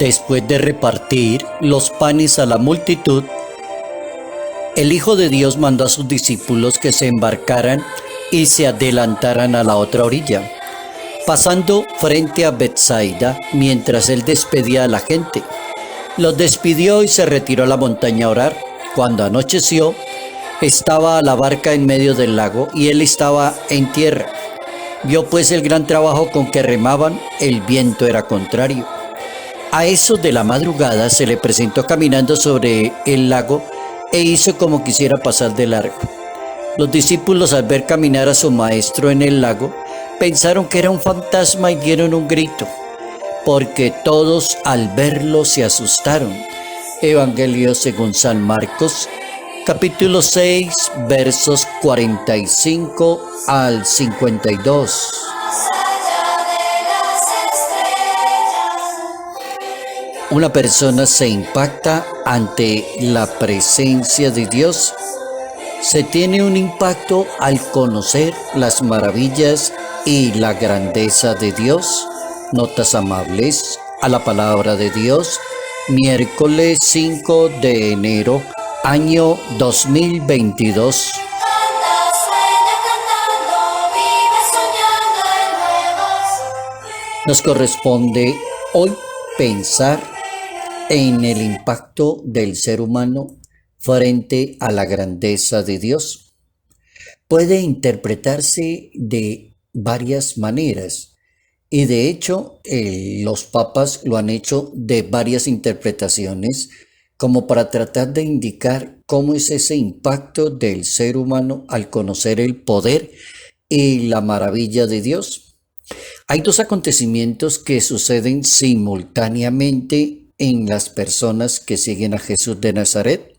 Después de repartir los panes a la multitud, el Hijo de Dios mandó a sus discípulos que se embarcaran y se adelantaran a la otra orilla, pasando frente a Betsaida mientras él despedía a la gente. Los despidió y se retiró a la montaña a orar. Cuando anocheció, estaba la barca en medio del lago y él estaba en tierra. Vio pues el gran trabajo con que remaban, el viento era contrario. A eso de la madrugada se le presentó caminando sobre el lago e hizo como quisiera pasar de largo. Los discípulos, al ver caminar a su maestro en el lago, pensaron que era un fantasma y dieron un grito, porque todos al verlo se asustaron. Evangelio según San Marcos, capítulo 6, versos 45 al 52. Una persona se impacta ante la presencia de Dios. Se tiene un impacto al conocer las maravillas y la grandeza de Dios. Notas amables a la palabra de Dios, miércoles 5 de enero, año 2022. Nos corresponde hoy pensar en el impacto del ser humano frente a la grandeza de Dios. Puede interpretarse de varias maneras y de hecho los papas lo han hecho de varias interpretaciones como para tratar de indicar cómo es ese impacto del ser humano al conocer el poder y la maravilla de Dios. Hay dos acontecimientos que suceden simultáneamente en las personas que siguen a Jesús de Nazaret.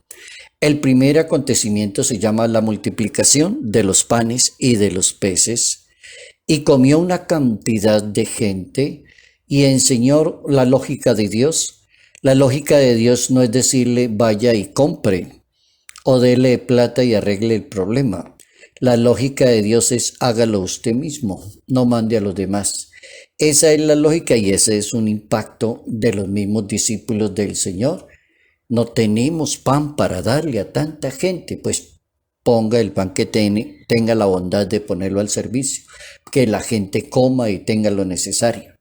El primer acontecimiento se llama la multiplicación de los panes y de los peces, y comió una cantidad de gente y enseñó la lógica de Dios. La lógica de Dios no es decirle vaya y compre o dele plata y arregle el problema. La lógica de Dios es hágalo usted mismo, no mande a los demás. Esa es la lógica y ese es un impacto de los mismos discípulos del Señor. No tenemos pan para darle a tanta gente, pues ponga el pan que tenga la bondad de ponerlo al servicio, que la gente coma y tenga lo necesario.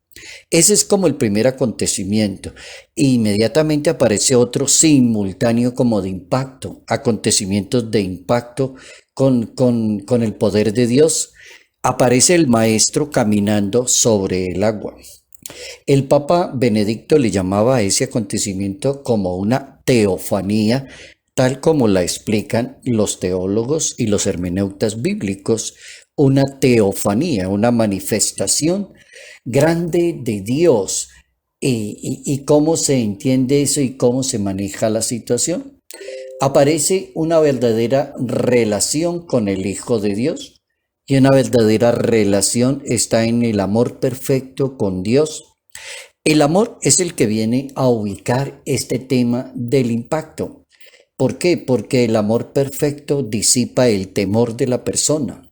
Ese es como el primer acontecimiento. Inmediatamente aparece otro simultáneo como de impacto, acontecimientos de impacto con el poder de Dios. Aparece el maestro caminando sobre el agua. El Papa Benedicto le llamaba a ese acontecimiento como una teofanía, tal como la explican los teólogos y los hermeneutas bíblicos. Una teofanía, una manifestación grande de Dios. ¿Y cómo se entiende eso y cómo se maneja la situación? Aparece una verdadera relación con el Hijo de Dios. Y una verdadera relación está en el amor perfecto con Dios. El amor es el que viene a ubicar este tema del impacto. ¿Por qué? Porque el amor perfecto disipa el temor de la persona.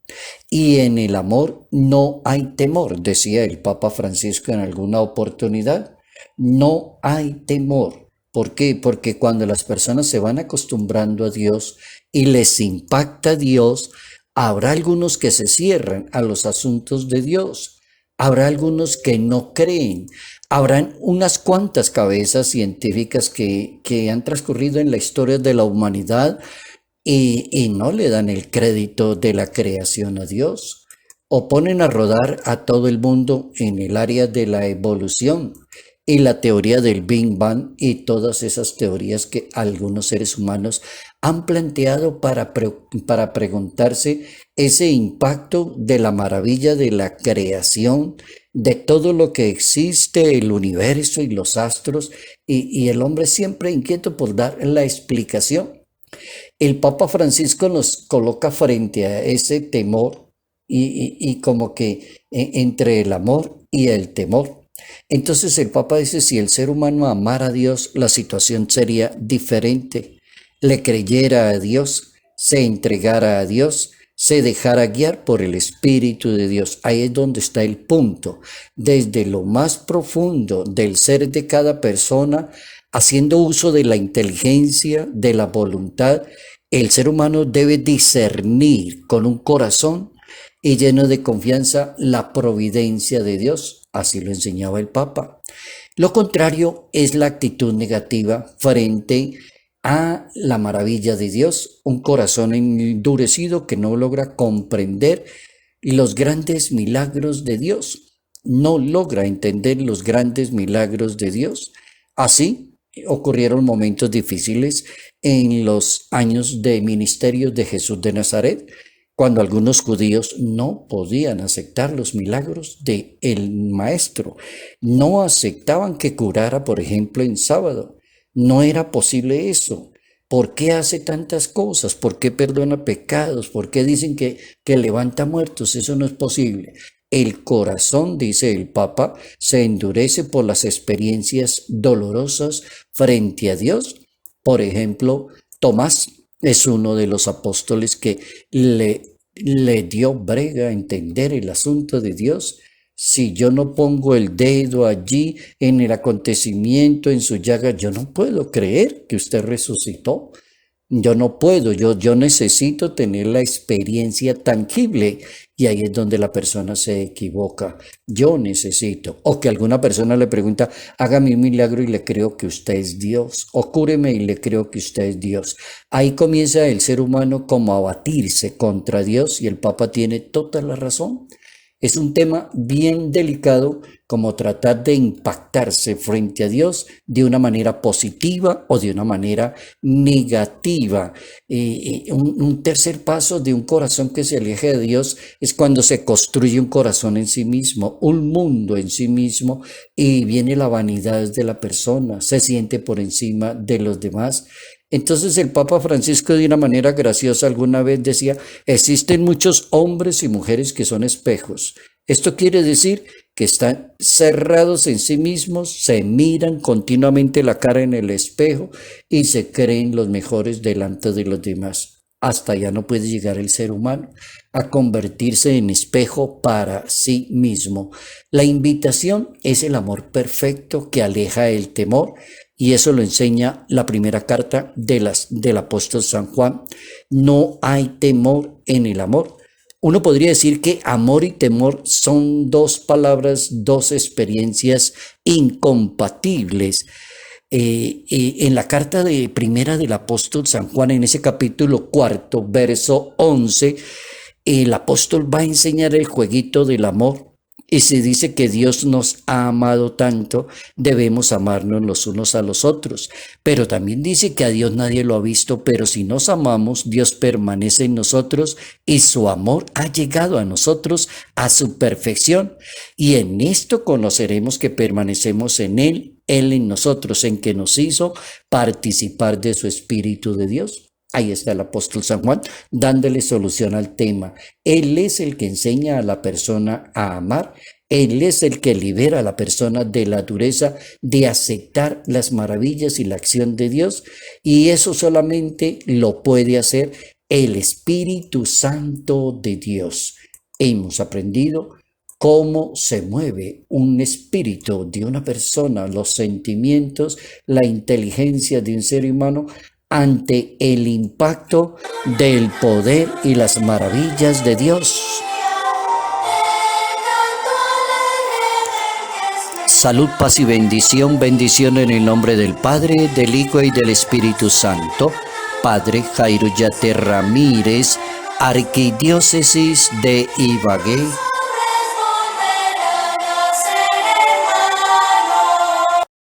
Y en el amor no hay temor, decía el Papa Francisco en alguna oportunidad. No hay temor. ¿Por qué? Porque cuando las personas se van acostumbrando a Dios y les impacta Dios, habrá algunos que se cierran a los asuntos de Dios. Habrá algunos que no creen. Habrán unas cuantas cabezas científicas que han transcurrido en la historia de la humanidad y no le dan el crédito de la creación a Dios. O ponen a rodar a todo el mundo en el área de la evolución y la teoría del Big Bang y todas esas teorías que algunos seres humanos han planteado para preguntarse ese impacto de la maravilla de la creación, de todo lo que existe, el universo y los astros, y el hombre siempre inquieto por dar la explicación. El Papa Francisco nos coloca frente a ese temor y como que entre el amor y el temor. Entonces el Papa dice, si el ser humano amara a Dios, la situación sería diferente. Le creyera a Dios, se entregara a Dios, se dejara guiar por el Espíritu de Dios. Ahí es donde está el punto. Desde lo más profundo del ser de cada persona, haciendo uso de la inteligencia, de la voluntad, el ser humano debe discernir con un corazón y lleno de confianza la providencia de Dios. Así lo enseñaba el Papa. Lo contrario es la actitud negativa frente a la maravilla de Dios, un corazón endurecido que no logra comprender los grandes milagros de Dios, no logra entender los grandes milagros de Dios. Así ocurrieron momentos difíciles en los años de ministerio de Jesús de Nazaret, cuando algunos judíos no podían aceptar los milagros del maestro, no aceptaban que curara, por ejemplo, en sábado. No era posible eso. ¿Por qué hace tantas cosas? ¿Por qué perdona pecados? ¿Por qué dicen que levanta muertos? Eso no es posible. El corazón, dice el Papa, se endurece por las experiencias dolorosas frente a Dios. Por ejemplo, Tomás es uno de los apóstoles que le dio brega a entender el asunto de Dios. Si yo no pongo el dedo allí en el acontecimiento, en su llaga, yo no puedo creer que usted resucitó. Yo no puedo, yo necesito tener la experiencia tangible, y ahí es donde la persona se equivoca. Yo necesito, o que alguna persona le pregunta, hágame un milagro y le creo que usted es Dios, o cúreme y le creo que usted es Dios. Ahí comienza el ser humano como a batirse contra Dios, y el Papa tiene toda la razón. Es un tema bien delicado, como tratar de impactarse frente a Dios de una manera positiva o de una manera negativa. Un tercer paso de un corazón que se aleja de Dios es cuando se construye un corazón en sí mismo, un mundo en sí mismo, y viene la vanidad de la persona, se siente por encima de los demás. Entonces el Papa Francisco, de una manera graciosa, alguna vez decía, existen muchos hombres y mujeres que son espejos. Esto quiere decir que están cerrados en sí mismos, se miran continuamente la cara en el espejo y se creen los mejores delante de los demás. Hasta allá no puede llegar el ser humano, a convertirse en espejo para sí mismo. La invitación es el amor perfecto que aleja el temor, y eso lo enseña la primera carta del apóstol San Juan. No hay temor en el amor. Uno podría decir que amor y temor son dos palabras, dos experiencias incompatibles. En la carta primera del apóstol San Juan, en ese capítulo 4, verso 11, el apóstol va a enseñar el jueguito del amor. Y se dice que Dios nos ha amado tanto, debemos amarnos los unos a los otros. Pero también dice que a Dios nadie lo ha visto, pero si nos amamos, Dios permanece en nosotros y su amor ha llegado a nosotros a su perfección. Y en esto conoceremos que permanecemos en Él en nosotros, en que nos hizo participar de su Espíritu de Dios. Ahí está el apóstol San Juan dándole solución al tema. Él es el que enseña a la persona a amar. Él es el que libera a la persona de la dureza de aceptar las maravillas y la acción de Dios. Y eso solamente lo puede hacer el Espíritu Santo de Dios. Hemos aprendido cómo se mueve un espíritu de una persona, los sentimientos, la inteligencia de un ser humano ante el impacto del poder y las maravillas de Dios. Salud, paz y bendición. Bendición en el nombre del Padre, del Hijo y del Espíritu Santo. Padre Jairo Yate Ramírez, Arquidiócesis de Ibagué,